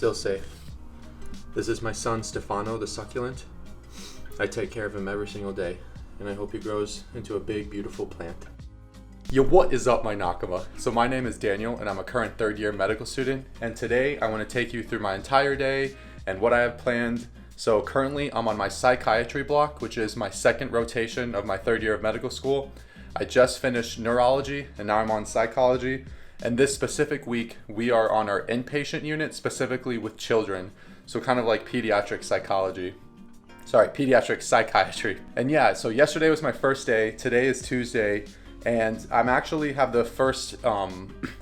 still safe. This is my son Stefano the succulent. I take care of him every single day, and I hope he grows into a big, beautiful plant. Yo, what is up, my Nakama? So my name is Daniel, and I'm a current third-year medical student, and today I want to take you through my entire day and what I have planned. So currently I'm on my psychiatry block, which is my second rotation of my third year of medical school. I just finished neurology, and now I'm on psychology. And this specific week, we are on our inpatient unit, specifically with children. So kind of like pediatric psychiatry. And yeah, so yesterday was my first day. Today is Tuesday. And I'm actually have the first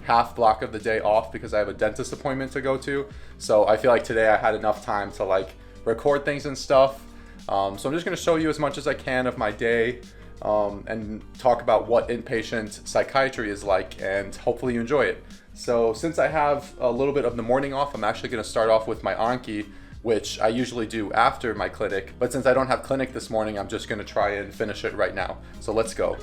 half block of the day off because I have a dentist appointment to go to. So I feel like today I had enough time to record things and stuff. So I'm just gonna show you as much as I can of my day and talk about what inpatient psychiatry is like, and hopefully you enjoy it. So since I have a little bit of the morning off, I'm actually gonna start off with my Anki, which I usually do after my clinic. But since I don't have clinic this morning, I'm just gonna try and finish it right now. So let's go.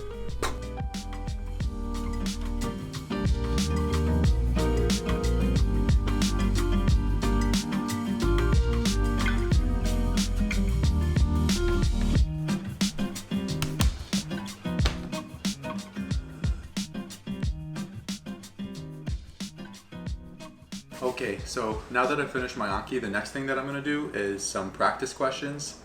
Okay, so now that I've finished my Anki, the next thing that I'm going to do is some practice questions.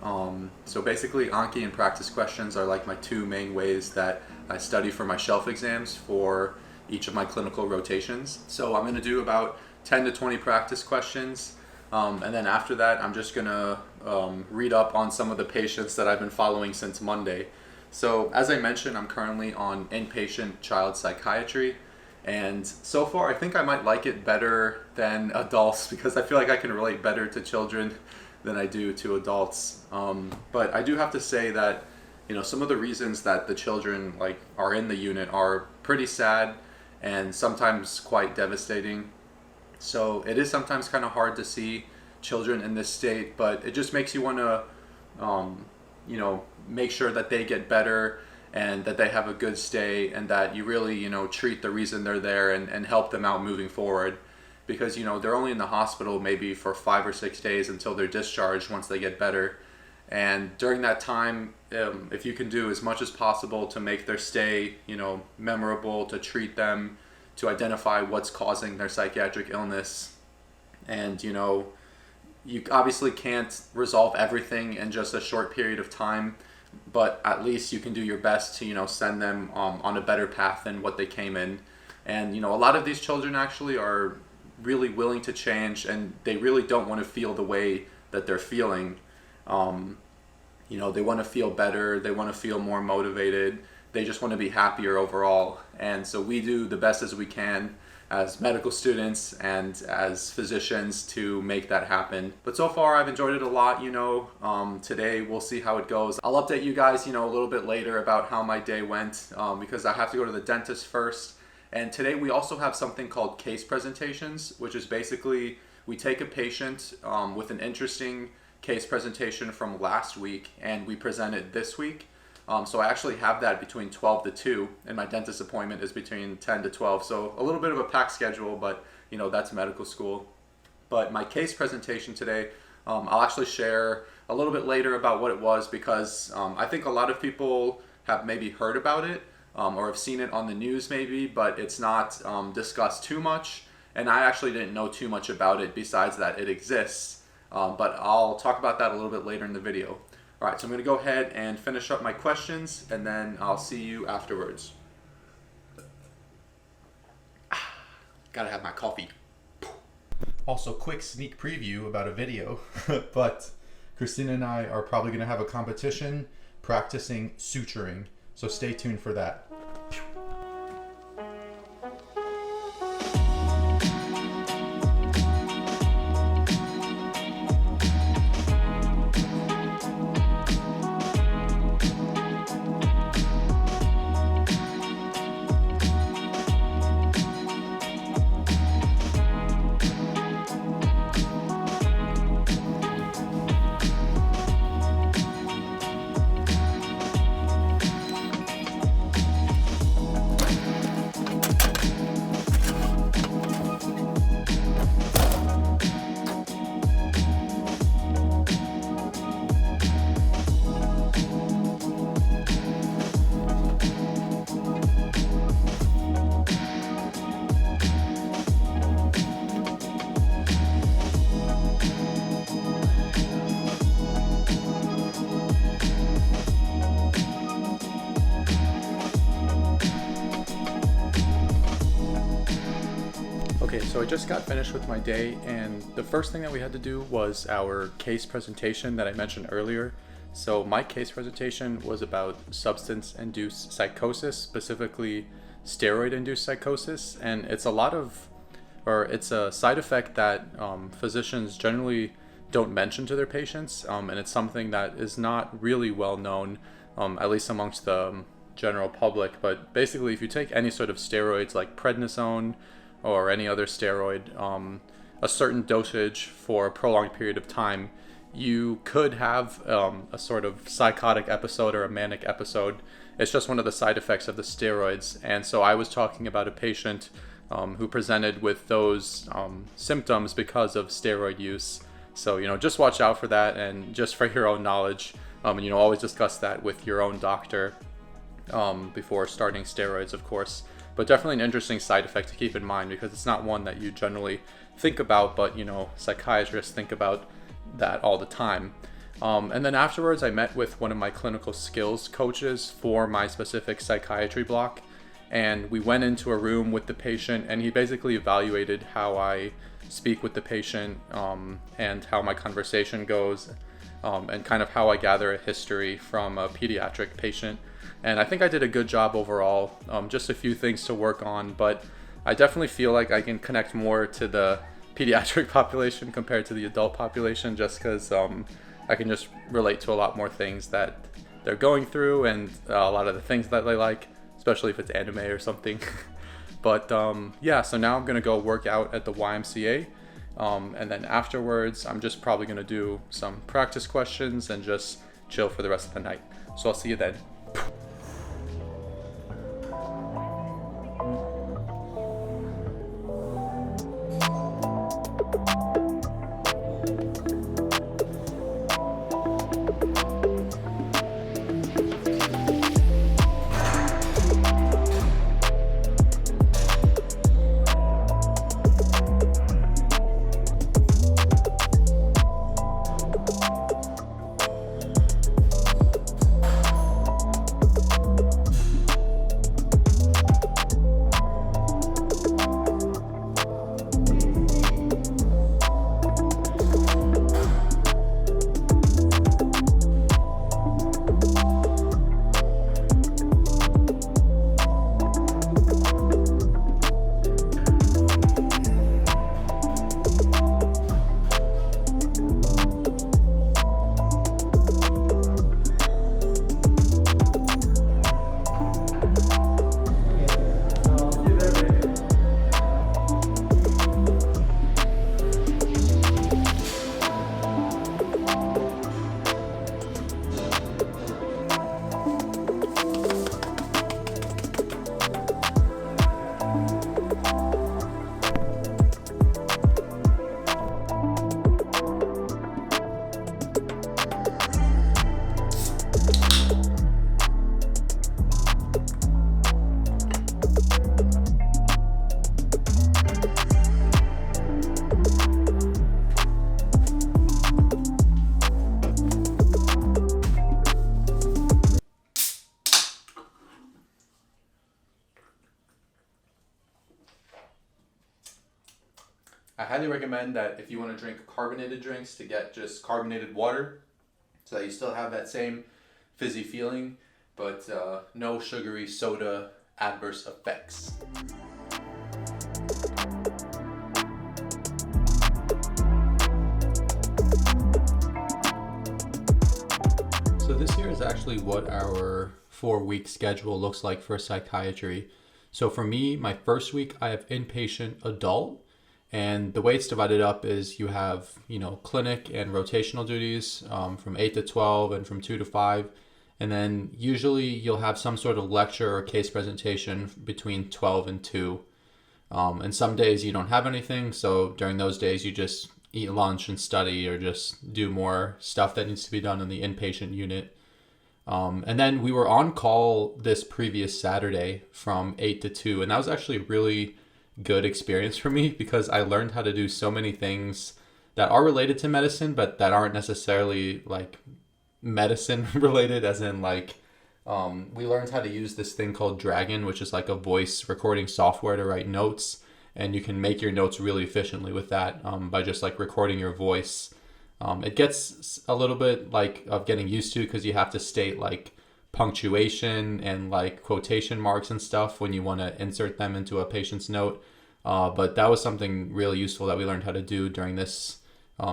So basically Anki and practice questions are like my two main ways that I study for my shelf exams for each of my clinical rotations. So I'm going to do about 10 to 20 practice questions, and then after that I'm just going to read up on some of the patients that I've been following since Monday. So as I mentioned, I'm currently on inpatient child psychiatry. And so far, I think I might like it better than adults because I feel like I can relate better to children than I do to adults. But I do have to say that, some of the reasons that the children are in the unit are pretty sad and sometimes quite devastating. So it is sometimes kind of hard to see children in this state, but it just makes you want to, make sure that they get better and that they have a good stay, and that you really, treat the reason they're there and help them out moving forward. Because, they're only in the hospital maybe for 5 or 6 days until they're discharged once they get better. And during that time, if you can do as much as possible to make their stay, memorable, to treat them, to identify what's causing their psychiatric illness. And, you obviously can't resolve everything in just a short period of time, but at least you can do your best to send them on a better path than what they came in. And a lot of these children actually are really willing to change, and they really don't want to feel the way that they're feeling. They want to feel better, they want to feel more motivated, they just want to be happier overall. And so we do the best as we can as medical students and as physicians to make that happen. But so far I've enjoyed it a lot. Today we'll see how it goes. I'll update you guys a little bit later about how my day went, because I have to go to the dentist first. And today we also have something called case presentations, which is basically we take a patient with an interesting case presentation from last week and we present it this week. So I actually have that between 12 to 2, and my dentist appointment is between 10 to 12. So a little bit of a packed schedule, but that's medical school. But my case presentation today, I'll actually share a little bit later about what it was, because I think a lot of people have maybe heard about it or have seen it on the news maybe, but it's not discussed too much. And I actually didn't know too much about it besides that it exists. But I'll talk about that a little bit later in the video. All right, so I'm going to go ahead and finish up my questions, and then I'll see you afterwards. Gotta have my coffee. Also, quick sneak preview about a video, but Christina and I are probably going to have a competition practicing suturing, so stay tuned for that. So I just got finished with my day, and the first thing that we had to do was our case presentation that I mentioned earlier. So my case presentation was about substance-induced psychosis, specifically steroid-induced psychosis, and it's a side effect that physicians generally don't mention to their patients, and it's something that is not really well known, at least amongst the general public. But basically, if you take any sort of steroids like prednisone or any other steroid, a certain dosage for a prolonged period of time, you could have a sort of psychotic episode or a manic episode. It's just one of the side effects of the steroids. And so I was talking about a patient who presented with those symptoms because of steroid use. So, just watch out for that, and just for your own knowledge, and always discuss that with your own doctor before starting steroids, of course. But definitely an interesting side effect to keep in mind, because it's not one that you generally think about, but psychiatrists think about that all the time. And then afterwards, I met with one of my clinical skills coaches for my specific psychiatry block, and we went into a room with the patient, and he basically evaluated how I speak with the patient, and how my conversation goes, and kind of how I gather a history from a pediatric patient. And I think I did a good job overall. Just a few things to work on, but I definitely feel like I can connect more to the pediatric population compared to the adult population, just because I can just relate to a lot more things that they're going through, and a lot of the things that they like, especially if it's anime or something. But yeah, so now I'm gonna go work out at the YMCA, and then afterwards I'm just probably gonna do some practice questions and just chill for the rest of the night. So I'll see you then. I highly recommend that if you want to drink carbonated drinks, to get just carbonated water, so that you still have that same fizzy feeling, but no sugary soda adverse effects. So this here is actually what our 4-week schedule looks like for psychiatry. So for me, my first week, I have inpatient adult. And the way it's divided up is you have, clinic and rotational duties from 8 to 12 and from 2 to 5. And then usually you'll have some sort of lecture or case presentation between 12 and 2. And some days you don't have anything. So during those days, you just eat lunch and study, or just do more stuff that needs to be done in the inpatient unit. And then we were on call this previous Saturday from 8 to 2. And that was actually really good experience for me, because I learned how to do so many things that are related to medicine, but that aren't necessarily like medicine related, as in we learned how to use this thing called Dragon, which is like a voice recording software to write notes. and you can make your notes really efficiently with that by just like recording your voice. It gets a little bit like of getting used to because you have to state like punctuation and like quotation marks and stuff when you want to insert them into a patient's note. But that was something really useful that we learned how to do during this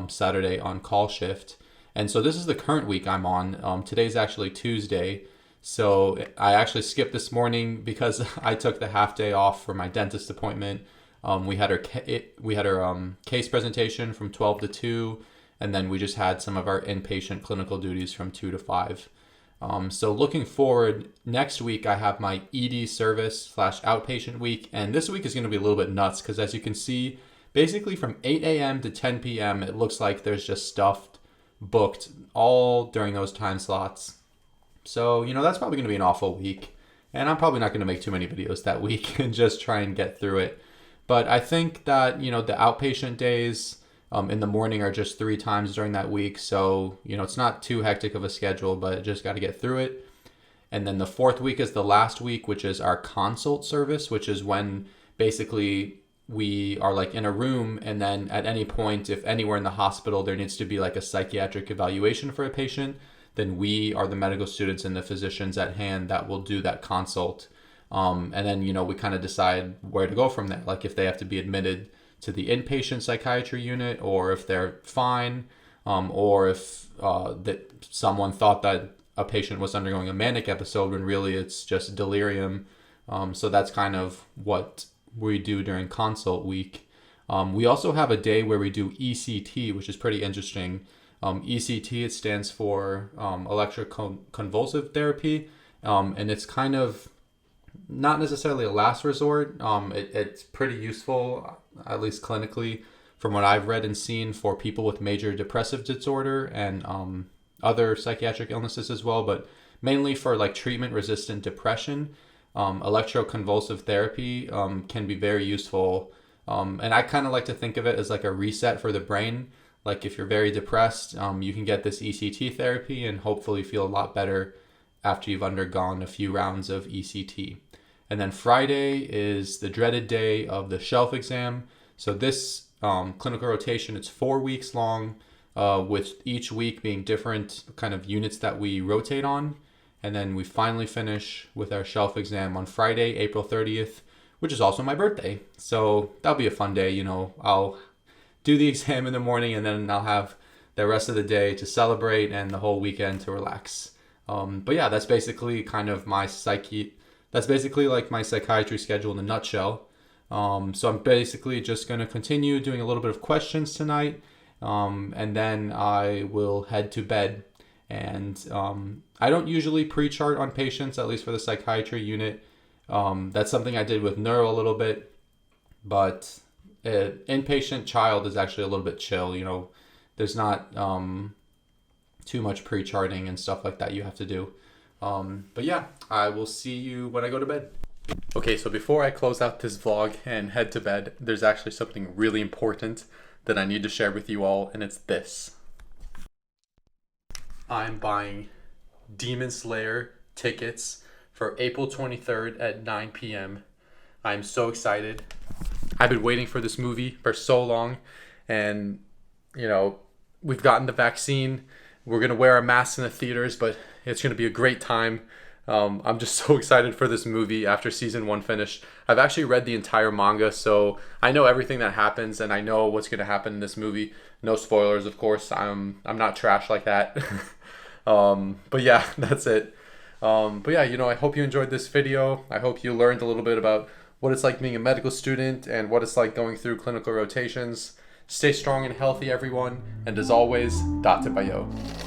Saturday on call shift. And so this is the current week I'm on. Today's actually Tuesday. So I actually skipped this morning because I took the half day off for my dentist appointment. We had our case presentation from 12 to 2, and then we just had some of our inpatient clinical duties from 2 to 5. So looking forward, next week I have my ED service / outpatient week, and this week is going to be a little bit nuts because as you can see, basically from 8 a.m. to 10 p.m. it looks like there's just stuff booked all during those time slots. So, that's probably going to be an awful week, and I'm probably not going to make too many videos that week and just try and get through it. But I think that, the outpatient days in the morning are just 3 times during that week. So, it's not too hectic of a schedule, but just got to get through it. And then the 4th week is the last week, which is our consult service, which is when basically we are like in a room, and then at any point, if anywhere in the hospital there needs to be like a psychiatric evaluation for a patient, then we are the medical students and the physicians at hand that will do that consult. And then, we kind of decide where to go from there. Like if they have to be admitted to the inpatient psychiatry unit, or if they're fine, or if that someone thought that a patient was undergoing a manic episode when really it's just delirium. So that's kind of what we do during consult week. We also have a day where we do ECT, which is pretty interesting. ECT, it stands for electroconvulsive therapy, and it's kind of not necessarily a last resort. It's pretty useful, at least clinically, from what I've read and seen, for people with major depressive disorder and other psychiatric illnesses as well, but mainly for like treatment-resistant depression. Electroconvulsive therapy can be very useful, and I kind of like to think of it as like a reset for the brain. Like if you're very depressed, you can get this ECT therapy and hopefully feel a lot better after you've undergone a few rounds of ECT. And then Friday is the dreaded day of the shelf exam. So this clinical rotation, it's 4 weeks long, with each week being different kind of units that we rotate on. And then we finally finish with our shelf exam on Friday, April 30th, which is also my birthday. So that'll be a fun day. I'll do the exam in the morning, and then I'll have the rest of the day to celebrate and the whole weekend to relax. But yeah, that's basically kind of my that's basically like my psychiatry schedule in a nutshell. So I'm basically just going to continue doing a little bit of questions tonight, and then I will head to bed. And I don't usually pre-chart on patients, at least for the psychiatry unit. That's something I did with neuro a little bit, but inpatient child is actually a little bit chill. There's not too much pre-charting and stuff like that you have to do. But yeah, I will see you when I go to bed. Okay, so before I close out this vlog and head to bed, there's actually something really important that I need to share with you all, and it's this. I'm buying Demon Slayer tickets for April 23rd at 9 p.m. I'm so excited. I've been waiting for this movie for so long, and we've gotten the vaccine. We're gonna wear our masks in the theaters, but it's gonna be a great time. I'm just so excited for this movie after season 1 finished. I've actually read the entire manga, so I know everything that happens, and I know what's gonna happen in this movie. No spoilers, of course. I'm not trash like that. But yeah, that's it. But yeah, I hope you enjoyed this video. I hope you learned a little bit about what it's like being a medical student and what it's like going through clinical rotations. Stay strong and healthy, everyone. And as always, Dattebayo.